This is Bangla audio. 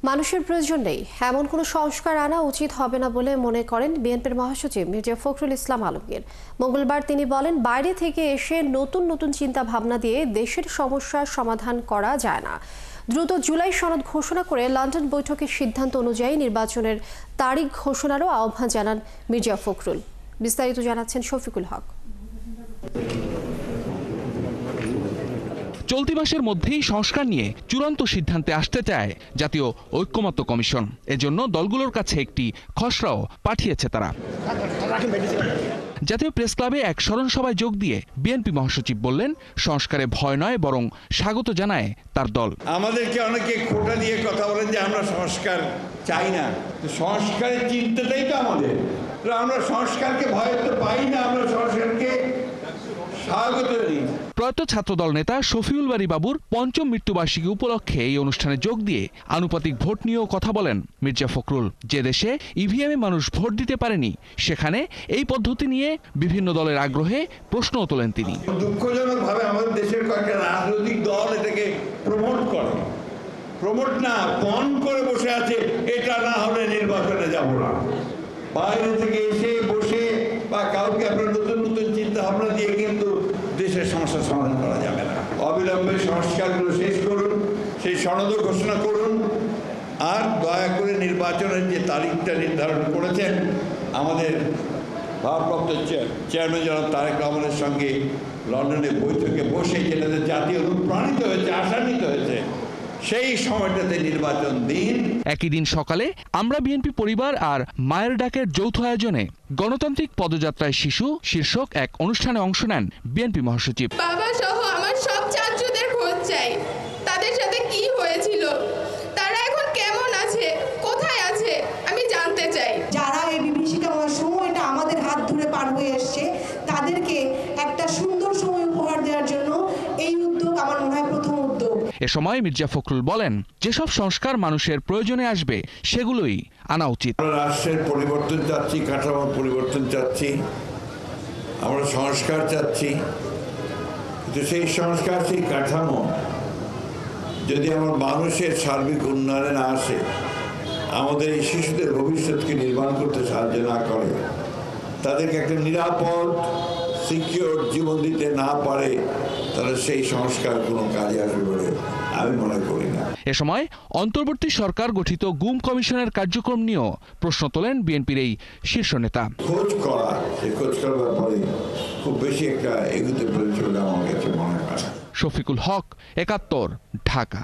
মানুষের প্রয়োজন নেই এমন কোনো সংস্কার আনা উচিত হবে না বলে মনে করেন বিএনপির মহাসচিব মির্জা ফখরুল ইসলাম আলমগীর। মঙ্গলবার তিনি বলেন, বাইরে থেকে এসে নতুন নতুন চিন্তা ভাবনা দিয়ে দেশের সমস্যার সমাধান করা যায় না। দ্রুত জুলাই সনদ ঘোষণা করে লন্ডন বৈঠকের সিদ্ধান্ত অনুযায়ী নির্বাচনের তারিখ ঘোষণারও আহ্বান জানান মির্জা ফখরুল। বিস্তারিত জানাচ্ছেন শফিকুল হক। চলতি মাসের মধ্যেই সংস্কার নিয়ে চূড়ান্ত সিদ্ধান্তে আসতে চায় জাতীয় ঐক্যমত্য কমিশন। এজন্য দলগুলোর কাছে একটি খসড়াও পাঠিয়েছে তারা। জাতীয় প্রেস ক্লাবে এক স্মরণ সভায় যোগ দিয়ে বিএনপি মহাসচিব বললেন, সংস্কারে ভয় নয় বরং স্বাগত জানায় তার দল। আমাদেরকে অনেকে খোঁটা দিয়ে কথা বলেন যে আমরা সংস্কার চাই না। সংস্কারের চিন্তাটাই তো আমাদের। আমরা সংস্কারকে ভয় তো পাই না, আমরা সংস্কারকে স্বাগত জানাই। প্রয়াত ছাত্রদল নেতা শফিউল বারী বাবুর পঞ্চম মৃত্যুবার্ষিকী উপলক্ষে এই অনুষ্ঠানে যোগ দিয়ে আনুপাতিক ভোট নিয়েও কথা বলেন মির্জা ফখরুল। যে দেশে ইভিএমে মানুষ ভোট দিতে পারেনি, সেখানে এই পদ্ধতি নিয়ে বিভিন্ন দলের আগ্রহে প্রশ্নও তোলেন তিনি। দুঃখজনকভাবে আমাদের দেশের কয়েকটা রাজনৈতিক দল এটাকে প্রমোট না পণ করে বসে আছে, এটা না হলে নির্বাচনে যাব না। বাইরে থেকে এসে বসে বা কাউকে আপনার নতুন নতুন চিন্তা ভাবনা দিয়ে কিন্তু দেশের সমস্যার সমাধান করা যাবে না। অবিলম্বে সংস্কারগুলো শেষ করুন, সেই সনদ ঘোষণা করুন, আর দয়া করে নির্বাচনের যে তারিখটা নির্ধারণ করেছেন আমাদের ভারপ্রাপ্ত চেয়ারম্যান জনাব তারেক রহমানের সঙ্গে লন্ডনে বৈঠকে বসে যেটাতে জাতীয় অনুপ্রাণিত হয়েছে, আশান্বিত হয়েছে, সেই সময়টাতে নির্বাচন দিন। একই দিন সকালে আমরা বিএনপি পরিবার আর মায়ের ডাকের যৌথ আয়োজনে গণতান্ত্রিক পদযাত্রায় শিশু শীর্ষক এক অনুষ্ঠানে অংশ নেন বিএনপি মহাসচিব। বাবা সহ আমার সব চাচুদের খোঁজ চাই, তাদের সাথে কি হয়েছিল, তারা এখন কেমন আছে, কোথায় আছে, আমি জানতে চাই। যারা এই বিভীষিকাময় সময়টা আমাদের হাত ধরে পার হয়ে এসছে, তাদেরকে একটা সুন্দর সময় উপহার দেওয়ার জন্য এই উদ্যোগ আমার মনে হয় প্রথম উদ্যোগ। এ সময় মির্জা ফখরুল বলেন, যেসব সংস্কার মানুষের প্রয়োজনে আসবে সেগুলোই আনা উচিত। রাষ্ট্রের পরিবর্তন চাচ্ছি, কাঠামোর পরিবর্তন চাচ্ছি, আমরা সংস্কার চাচ্ছি, কিন্তু সেই সংস্কার, সেই কাঠামো যদি আমার মানুষের সার্বিক উন্নয়নে না আসে, আমাদের এই শিশুদের ভবিষ্যৎকে নির্মাণ করতে সাহায্য না করে, তাদেরকে একটা নিরাপদ সিকিউর জীবন দিতে না পারে, তাহলে সেই সংস্কার কোনো কাজে আসবে বলে আমি মনে করি না। এ সময় অন্তর্বর্তী সরকার গঠিত গুম কমিশনের কার্যক্রম নিয়েও প্রশ্ন তোলেন বিএনপির এই শীর্ষ নেতা। খোঁজ করার ব্যাপারে খুব বেশি একটা এগুতে পেরেছে বলে আমার কাছে মনে হয়। শফিকুল হক, ৭১, ঢাকা।